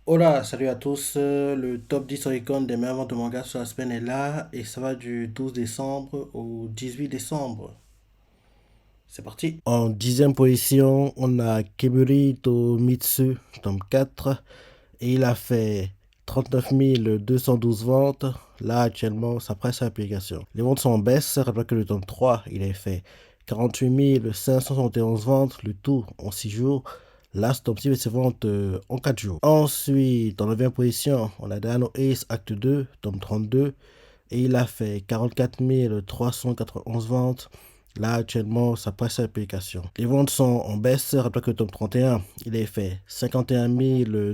Hola, salut à tous. Le top 10 Oricon des meilleures ventes de manga sur la semaine est là et ça va du 12 décembre au 18 décembre. C'est parti. En dixième position, on a Kemuri Tomitsu, tome 4, et il a fait 39 212 ventes. Là, actuellement, ça presse sa publication. Les ventes sont en baisse. Rappelez que le tome 3, il a fait 48 571 ventes, le tout en 6 jours. Là, ce tome 6 fait ses ventes en 4 jours. Ensuite, en 9 position, on a Dano Ace Acte 2, tome 32, et il a fait 44 391 ventes. Là, actuellement, ça passe à l'application. Les ventes sont en baisse. Rappelez que le tome 31, il a fait 51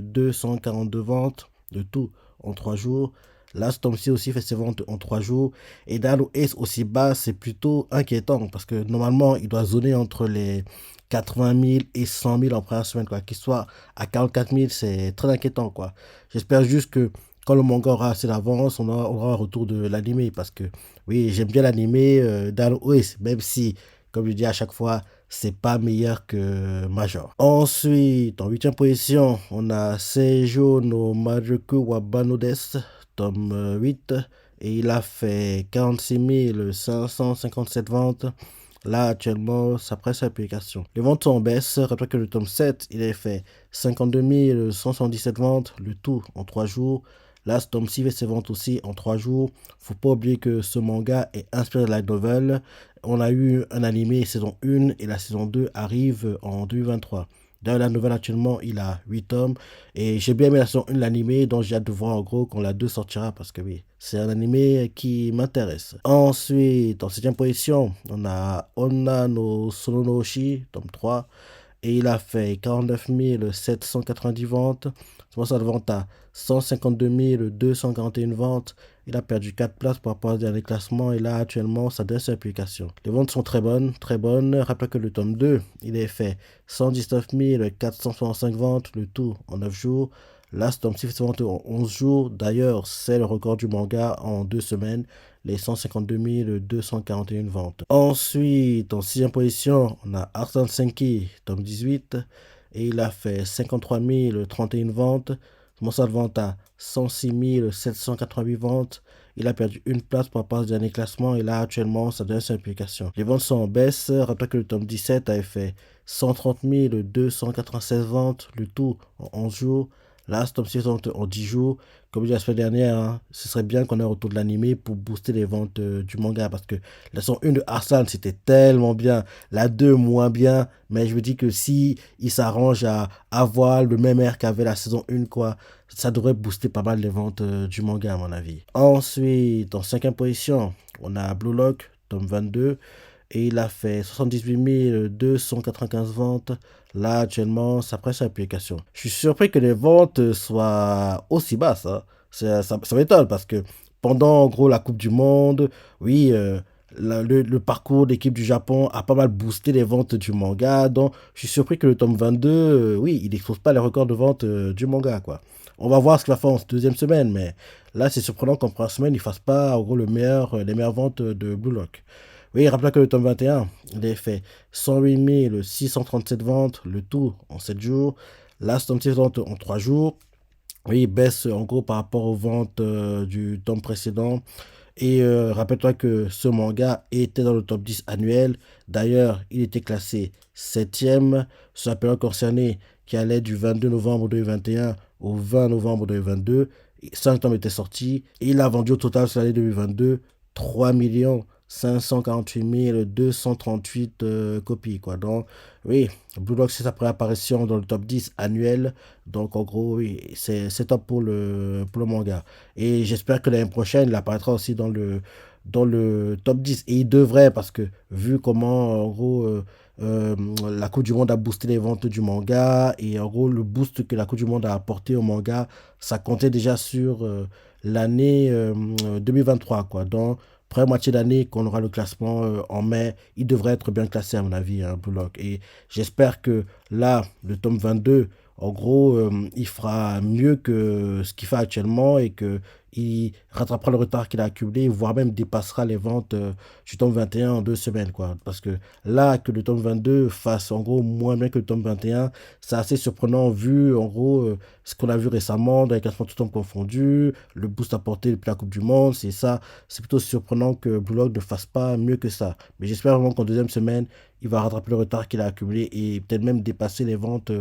242 ventes, de tout en 3 jours. Là, ce tome-ci aussi fait ses ventes en 3 jours. Et Dano Ace aussi bas, c'est plutôt inquiétant parce que normalement, il doit zoner entre les 80 000 et 100 000 en première semaine. Qu'il soit à 44 000, c'est très inquiétant, quoi. J'espère juste que quand le manga aura assez d'avance, on aura un retour de l'animé. Parce que, oui, j'aime bien l'animé Dano Ace, même si, comme je dis à chaque fois, c'est pas meilleur que Major. Ensuite, en huitième position, on a Seijo no Maruku Wabano Desu, tome 8, et il a fait 46 557 ventes. Là, actuellement, ça presse sa publication. Les ventes sont en baisse. Rappelez que le tome 7, il a fait 52 177 ventes, le tout en 3 jours. Là, ce tome-ci fait ses ventes aussi en 3 jours. Faut pas oublier que ce manga est inspiré de la novel. On a eu un animé saison 1 et la saison 2 arrive en 2023. Dans la nouvelle actuellement, il a 8 tomes. Et j'ai bien aimé la saison 1 de l'animé, donc j'ai hâte de voir en gros quand la 2 sortira parce que oui, c'est un animé qui m'intéresse. Ensuite, en 7 position, on a Onna no Sononoshi, tome 3. Et il a fait 49 790 ventes. C'est ça de vente à 152 241 ventes. Il a perdu 4 places par rapport au dernier classement. Et là, actuellement, ça donne sa publication. Les ventes sont très bonnes, très bonnes. Rappelez que le tome 2, il a fait 119 465 ventes, le tout en 9 jours. Là, ce tome-ci fait ses ventes en 11 jours. D'ailleurs, c'est le record du manga en 2 semaines, les 152 241 ventes. Ensuite, en sixième position, on a Arsène Senki, tome 18, et il a fait 53 031 ventes. Mon de vente à 106 788 ventes. Il a perdu une place par rapport au dernier classement et là actuellement ça donne sa publication. Les ventes sont en baisse. Rappelez que le tome 17 a fait 130 296 ventes, le tout en 11 jours. Là, ce tome 6 en 10 jours. Comme je dit la semaine dernière, hein, ce serait bien qu'on ait un retour de l'animé pour booster les ventes du manga. Parce que la saison 1 de Arslan, c'était tellement bien. La 2, moins bien. Mais je me dis que si il s'arrange à avoir le même air qu'avait la saison 1, quoi, ça devrait booster pas mal les ventes du manga, à mon avis. Ensuite, en cinquième position, on a Blue Lock, tome 22. Et il a fait 78 295 ventes. Là, actuellement, ça presse sa publication. Je suis surpris que les ventes soient aussi basses, hein. Ça m'étonne parce que pendant, en gros, la Coupe du Monde, oui, le parcours d'équipe du Japon a pas mal boosté les ventes du manga. Donc, je suis surpris que le tome 22, oui, il n'expose pas les records de vente du manga, quoi. On va voir ce qu'il va faire en deuxième semaine, mais là, c'est surprenant qu'en première semaine, il ne fasse pas, en gros, les meilleures ventes de Blue Lock. Oui, rappelez que le tome 21, il a fait 108 637 ventes, le tout en 7 jours. Là, ce tome 6 ventes en 3 jours. Oui, il baisse en gros par rapport aux ventes du tome précédent. Et rappelle-toi que ce manga était dans le top 10 annuel. D'ailleurs, il était classé 7e sur la période concernée qui allait du 22 novembre 2021 au 20 novembre 2022. 5 tomes étaient sortis. Et il a vendu au total sur l'année 2022 3 548 238 copies, quoi. Donc, oui, Blue Lock, c'est sa première apparition dans le top 10 annuel. Donc, en gros, oui, c'est top pour le manga. Et j'espère que l'année prochaine, il apparaîtra aussi dans le top 10. Et il devrait, parce que vu comment, en gros, euh, la Coupe du Monde a boosté les ventes du manga, et en gros, le boost que la Coupe du Monde a apporté au manga, ça comptait déjà sur l'année 2023, quoi. Donc, première moitié d'année, qu'on aura le classement en mai, il devrait être bien classé, à mon avis, hein, Blue Lock. Et j'espère que là, le tome 22, En gros, il fera mieux que ce qu'il fait actuellement et que il rattrapera le retard qu'il a accumulé, voire même dépassera les ventes du tome 21 en 2 semaines, quoi. Parce que là, que le tome 22 fasse en gros moins bien que le tome 21, c'est assez surprenant vu en gros ce qu'on a vu récemment dans les classements tout temps confondus, le boost apporté depuis la Coupe du Monde, c'est ça. C'est plutôt surprenant que Blue Lock ne fasse pas mieux que ça. Mais j'espère vraiment qu'en 2e semaine, il va rattraper le retard qu'il a accumulé et peut-être même dépasser les ventes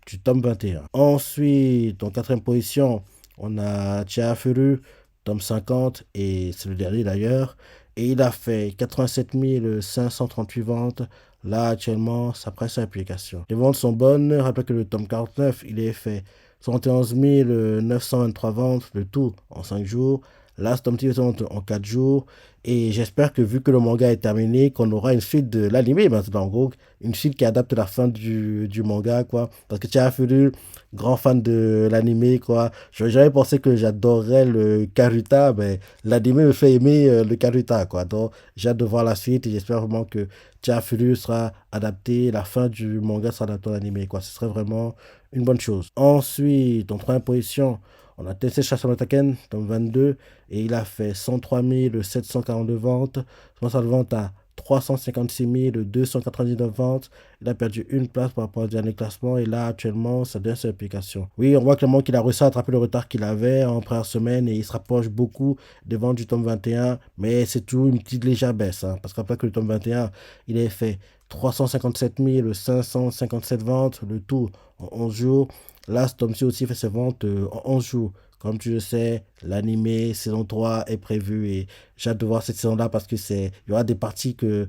du tome 21. Ensuite, en 4e position, on a Chiafuru, tome 50, et c'est le dernier d'ailleurs. Et il a fait 87 538 ventes. Là, actuellement, sa presse à publication. Les ventes sont bonnes. Rappelez que le tome 49, il est fait 71 923 ventes, le tout en 5 jours. Là, c'est un petit vente en 4 jours. Et j'espère que vu que le manga est terminé, qu'on aura une suite de l'anime maintenant. En gros, une suite qui adapte la fin du manga, quoi. Parce que tu as fallu grand fan de l'anime, quoi. J'avais pensé que j'adorerais le Karuta, mais l'anime me fait aimer le Karuta, quoi. Donc, j'ai hâte de voir la suite et j'espère vraiment que Chihayafuru sera adapté, la fin du manga sera adaptée en anime, quoi. Ce serait vraiment une bonne chose. Ensuite, en 3e position, on a Tensei Shasama Taken, tome 22, et il a fait 103 742 ventes. Son de vente à 356 299 ventes. Il a perdu une place par rapport au dernier classement et là, actuellement, ça donne ses applications. Oui, on voit clairement qu'il a réussi à attraper le retard qu'il avait en première semaine et il se rapproche beaucoup des ventes du tome 21, mais c'est toujours une petite légère baisse, hein, parce qu'après que le tome 21, il est fait 357 557 ventes, le tout en 11 jours. Là, ce tome-ci aussi fait ses ventes en 11 jours. Comme tu le sais, l'animé saison 3 est prévu et j'ai hâte de voir cette saison-là parce que il y aura des parties que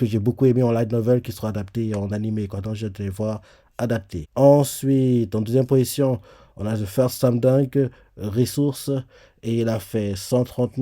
j'ai beaucoup aimées en light novel qui seront adaptées en animé, quoi. Donc j'ai hâte de les voir adaptées. Ensuite, en 2e position, on a The First Slam Dunk, Ressources, et il a fait 130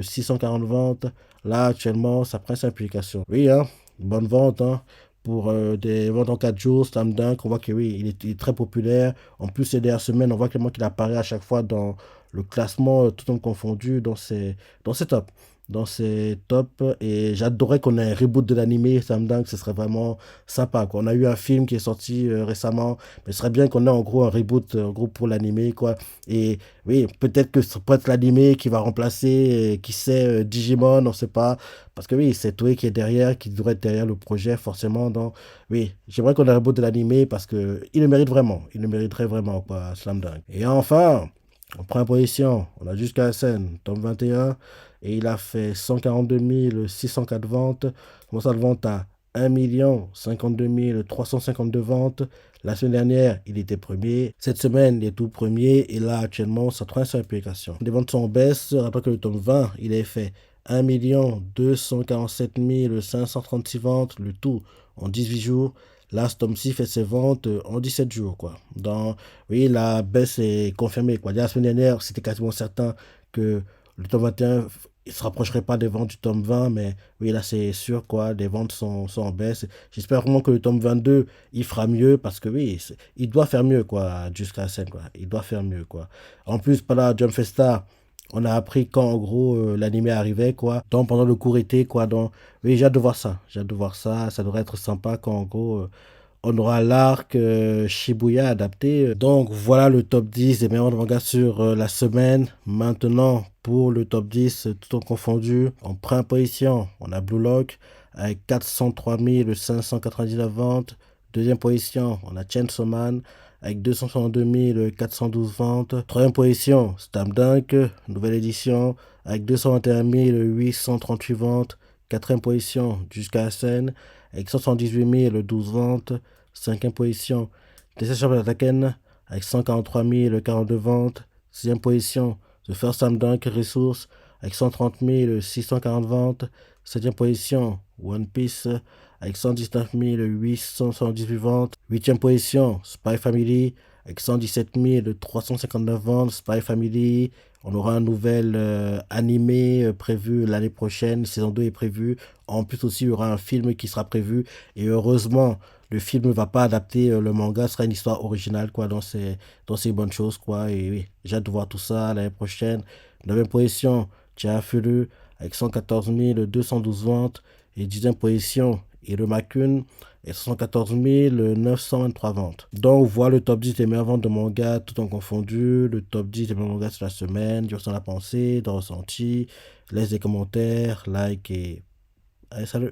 640 ventes. Là, actuellement, ça prend sa publication. Oui, hein, bonne vente, hein. Pour des ventes en 4 jours, Slam Dunk, on voit que oui, il est très populaire. En plus, ces dernières semaines, on voit clairement qu'il apparaît à chaque fois dans le classement, tout en confondu, dans ses tops. Dans ses tops. Et j'adorerais qu'on ait un reboot de l'animé, Slam Dunk, ce serait vraiment sympa, quoi. On a eu un film qui est sorti récemment, mais ce serait bien qu'on ait en gros un reboot en gros pour l'animé, quoi. Et oui, peut-être que ce peut être l'animé qui va remplacer, qui sait, Digimon, on ne sait pas. Parce que oui, c'est Toei qui est derrière, qui devrait être derrière le projet, forcément. Donc, oui, j'aimerais qu'on ait un reboot de l'animé parce que il le mérite vraiment. Il le mériterait vraiment, quoi, Slam Dunk. Et enfin, en première position, on a jusqu'à la scène, tome 21, et il a fait 142 604 ventes. Comment ça, de vente à 1 52 352 ventes. La semaine dernière, il était premier. Cette semaine, il est tout premier. Et là, actuellement, ça traîne sur l'application. Les ventes sont en baisse. Rappelez que le tome 20, il est fait 1 247 536 ventes, le tout en 18 jours. Là, ce tome-ci fait ses ventes en 17 jours, quoi. Oui, la baisse est confirmée, quoi. La semaine dernière, c'était quasiment certain que le tome 21 il ne se rapprocherait pas des ventes du tome 20, mais oui, là, c'est sûr, quoi. Les ventes sont en baisse. J'espère vraiment que le tome 22, il fera mieux parce que oui, il doit faire mieux, quoi, jusqu'à la scène, quoi. Il doit faire mieux, quoi. En plus, pendant la Jump Festa, on a appris quand, en gros, l'anime arrivait, quoi. Donc, pendant le court été, quoi. Donc, oui, j'ai hâte de voir ça. J'ai hâte de voir ça. Ça devrait être sympa quand, en gros, on aura l'arc Shibuya adapté. Donc voilà le top 10 des meilleurs mangas sur la semaine. Maintenant, pour le top 10, tout en confondu, en première position, on a Blue Lock avec 403 599 ventes. Deuxième position, on a Chainsaw Man avec 262 412 ventes. Troisième position, Slam Dunk, nouvelle édition, avec 221 838 ventes. Quatrième position, Jusqu'à la scène, avec 78 012 ventes. Cinquième position, Tensei Shasama Taken, avec 143 042 ventes. Sixième position, The First Slam Dunk Resource, avec 130 640 ventes. Septième position, One Piece, avec 119 878 ventes. Huitième position, Spy Family, avec 117 359 ventes. Spy Family, on aura un nouvel animé prévu l'année prochaine. Saison 2 est prévue. En plus aussi, il y aura un film qui sera prévu. Et heureusement, le film ne va pas adapter le manga. Ce sera une histoire originale, quoi. Donc c'est une bonne chose, quoi. Et oui, j'ai hâte de voir tout ça l'année prochaine. Neuvième position, Chihayafuru, avec 114 212 ventes. Et dixième position, Irumakun, et 74 923 ventes. Donc, on voit le top 10 des meilleures ventes de manga, tout en confondu, le top 10 des meilleurs mangas de la semaine, du ressent la pensée, de ressenti, laisse des commentaires, like et... Allez, salut!